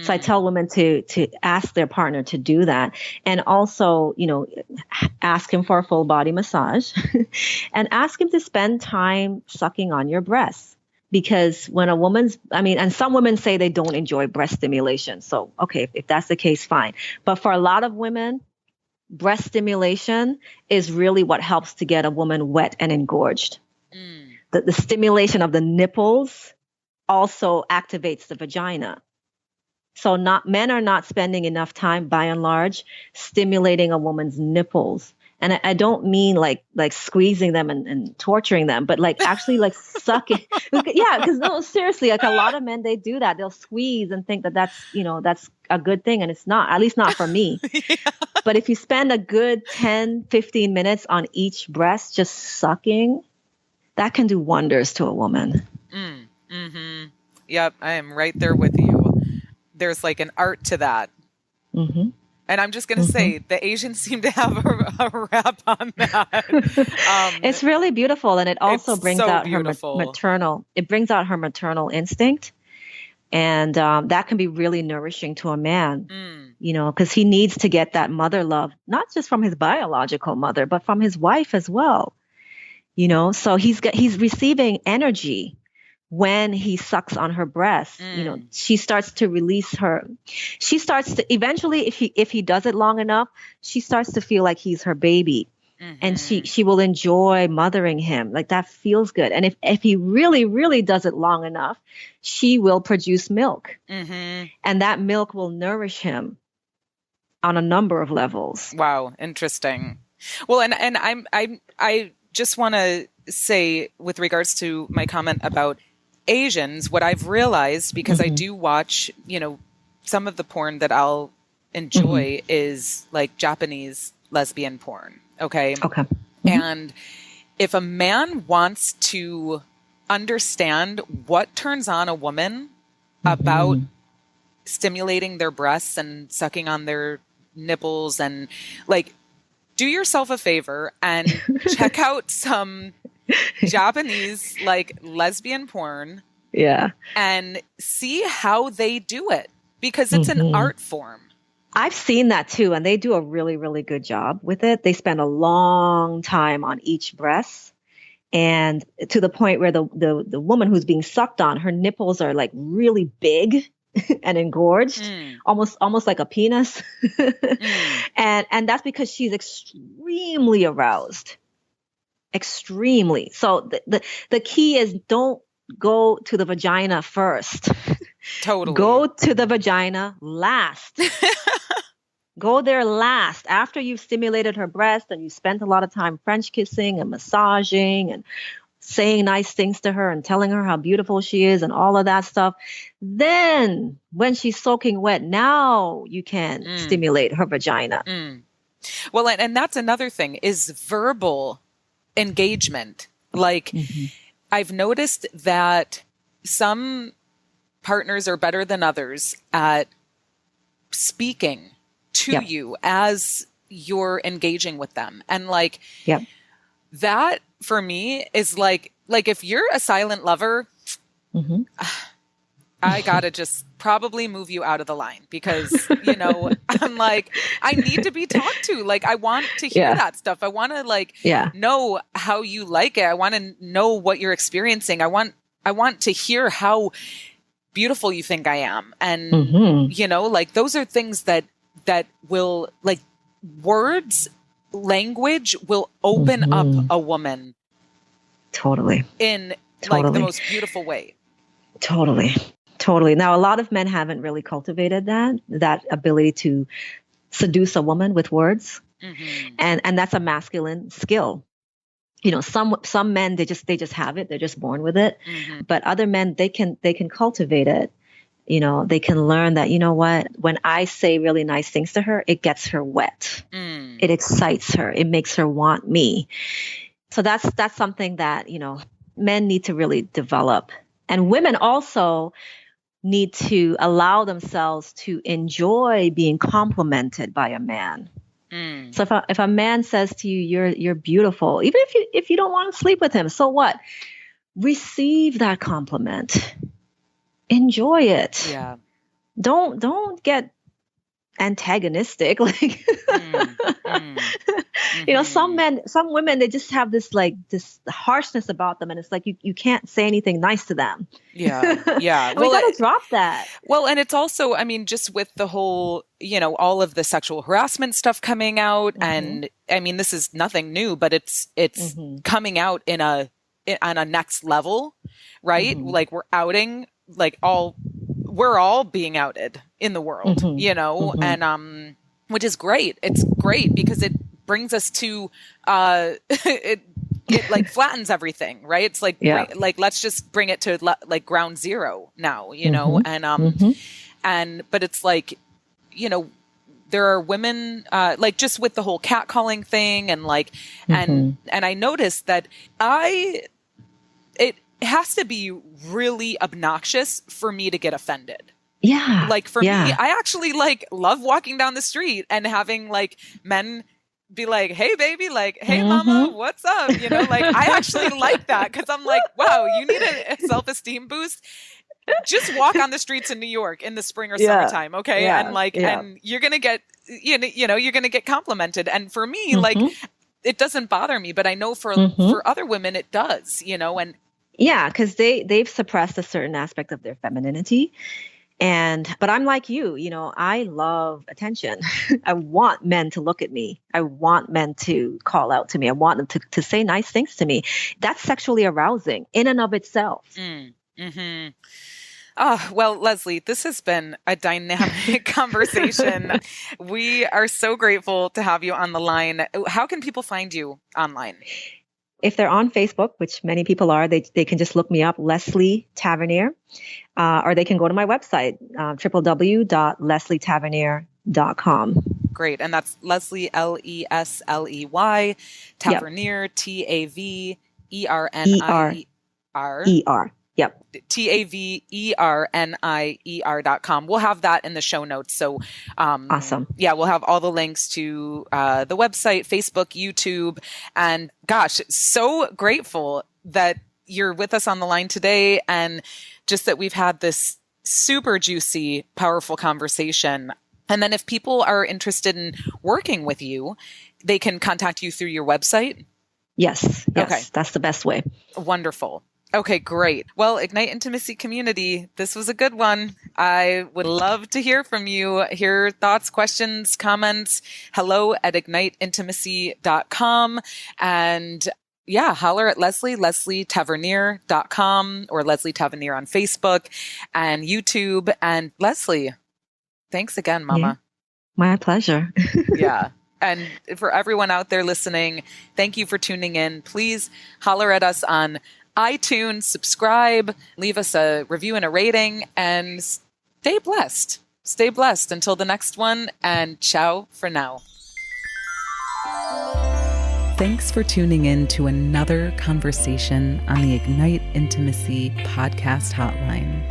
Speaker 2: So I tell women to ask their partner to do that, and also, ask him for a full body massage and ask him to spend time sucking on your breasts. Because when a woman's, and some women say they don't enjoy breast stimulation. So, okay, if that's the case, fine. But for a lot of women, breast stimulation is really what helps to get a woman wet and engorged. The stimulation of the nipples also activates the vagina. So men are not spending enough time, by and large, stimulating a woman's nipples. And I don't mean like squeezing them and torturing them, but like actually like sucking. Yeah, because no, seriously, like a lot of men, they do that. They'll squeeze and think that that's a good thing. And it's not, at least not for me. Yeah. But if you spend a good 10, 15 minutes on each breast just sucking, that can do wonders to a woman.
Speaker 1: Yep, I am right there with you. There's like an art to that. And I'm just going to say the Asians seem to have a rap on that.
Speaker 2: It's really beautiful. And it also
Speaker 1: It's
Speaker 2: brings
Speaker 1: so
Speaker 2: out
Speaker 1: beautiful.
Speaker 2: it brings out her maternal instinct. And that can be really nourishing to a man, because he needs to get that mother love, not just from his biological mother, but from his wife as well. So he's receiving energy when he sucks on her breast. She starts to release her. She starts to eventually, if he does it long enough, she starts to feel like he's her baby. And she will enjoy mothering him. Like, that feels good. And if he really, really does it long enough, she will produce milk. And that milk will nourish him on a number of levels.
Speaker 1: Wow, interesting. Well, and I just want to say, with regards to my comment about Asians, what I've realized, because I do watch, some of the porn that I'll enjoy is like Japanese lesbian porn. Okay. And if a man wants to understand what turns on a woman about stimulating their breasts and sucking on their nipples, and like, do yourself a favor and check out some Japanese like lesbian porn.
Speaker 2: Yeah.
Speaker 1: And see how they do it, because it's an art form.
Speaker 2: I've seen that too, and they do a really, really good job with it. They spend a long time on each breast, and to the point where the woman who's being sucked on, her nipples are like really big and engorged, almost like a penis. And that's because she's extremely aroused. Extremely. So the key is, don't go to the vagina first.
Speaker 1: Totally.
Speaker 2: Go to the vagina last. Go there last, after you've stimulated her breast and you spent a lot of time French kissing and massaging and saying nice things to her and telling her how beautiful she is and all of that stuff. Then when she's soaking wet, now you can stimulate her vagina.
Speaker 1: Well, and that's another thing, is verbal engagement. Like, I've noticed that some partners are better than others at speaking to you as you're engaging with them. And like, that for me is like if you're a silent lover, I gotta just probably move you out of the line, because, I'm like, I need to be talked to. Like, I want to hear that stuff. I want to know how you like it. I want to know what you're experiencing. I want to hear how beautiful you think I am. And, like, those are things that will, like, words, language will open up a woman.
Speaker 2: Totally.
Speaker 1: In like the most beautiful way.
Speaker 2: Totally. Now, a lot of men haven't really cultivated that ability to seduce a woman with words. And that's a masculine skill. Some men, they just have it. They're just born with it. But other men, they can cultivate it. They can learn that, when I say really nice things to her, it gets her wet. It excites her. It makes her want me. So that's something that, men need to really develop. And women also need to allow themselves to enjoy being complimented by a man. So if a man says to you, you're beautiful, even if you don't want to sleep with him, so what? Receive that compliment. Enjoy it.
Speaker 1: Yeah.
Speaker 2: Don't get antagonistic. Like, some women, they just have this harshness about them, and it's like you can't say anything nice to them. Yeah. We gotta drop that.
Speaker 1: Well, and it's also, I mean, just with the whole, all of the sexual harassment stuff coming out, and I mean, this is nothing new, but it's coming out on a next level, right? Like, we're outing, we're all being outed in the world, and which is great. It's great because it brings us to it like flattens everything, right? It's like let's just bring it to like ground zero now, and but it's like, there are women like, just with the whole catcalling thing, and like and I noticed that it has to be really obnoxious for me to get offended.
Speaker 2: Yeah.
Speaker 1: Like for me, I actually like love walking down the street and having like men be like, hey baby, like, hey mama, what's up? You know, like I actually like that because I'm like, wow, you need a self-esteem boost. Just walk on the streets in New York in the spring or summertime. Okay. And like, and you're going to get, you're going to get complimented. And for me, like, it doesn't bother me, but I know for other women, it does, and
Speaker 2: yeah, because they've suppressed a certain aspect of their femininity. But I'm like you, I love attention. I want men to look at me. I want men to call out to me. I want them to say nice things to me. That's sexually arousing in and of itself.
Speaker 1: Oh, well, Lesley, this has been a dynamic conversation. We are so grateful to have you on the line. How can people find you online?
Speaker 2: If they're on Facebook, which many people are, they can just look me up, Lesley Tavernier, or they can go to my website, www.lesleytavernier.com.
Speaker 1: Great. And that's Lesley, Lesley, Tavernier, Tavernier.
Speaker 2: Yep.
Speaker 1: Tavernier.com. We'll have that in the show notes. So,
Speaker 2: awesome.
Speaker 1: Yeah, we'll have all the links to the website, Facebook, YouTube. And gosh, so grateful that you're with us on the line today and just that we've had this super juicy, powerful conversation. And then if people are interested in working with you, they can contact you through your website?
Speaker 2: Yes.
Speaker 1: Okay.
Speaker 2: That's the best way.
Speaker 1: Wonderful. Okay, great. Well, Ignite Intimacy community, this was a good one. I would love to hear from you, hear thoughts, questions, comments. hello@igniteintimacy.com. And yeah, holler at Lesley, LesleyTavernier.com or Lesley Tavernier on Facebook and YouTube. And Lesley, thanks again, Mama.
Speaker 2: Yeah. My pleasure.
Speaker 1: Yeah. And for everyone out there listening, thank you for tuning in. Please holler at us on iTunes, subscribe, leave us a review and a rating, and stay blessed. Stay blessed until the next one, and ciao for now. Thanks for tuning in to another conversation on the Ignite Intimacy podcast hotline.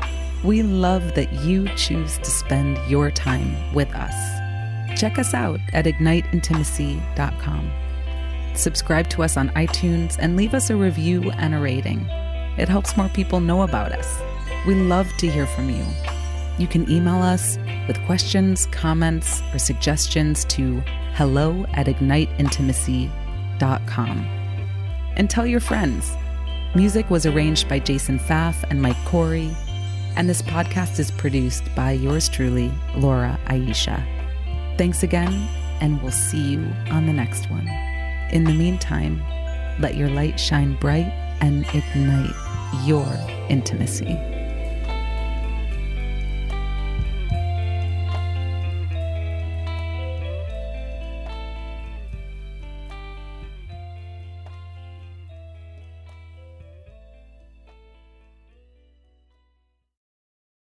Speaker 1: We love that you choose to spend your time with us. Check us out at igniteintimacy.com. Subscribe to us on iTunes and leave us a review and a rating. It helps more people know about us. We love to hear from you. You can email us with questions, comments, or suggestions to hello@igniteintimacy.com. And tell your friends. Music was arranged by Jason Pfaff and Mike Corey, and this podcast is produced by yours truly, Laura Aisha. Thanks again, and we'll see you on the next one. In the meantime, let your light shine bright and ignite your intimacy.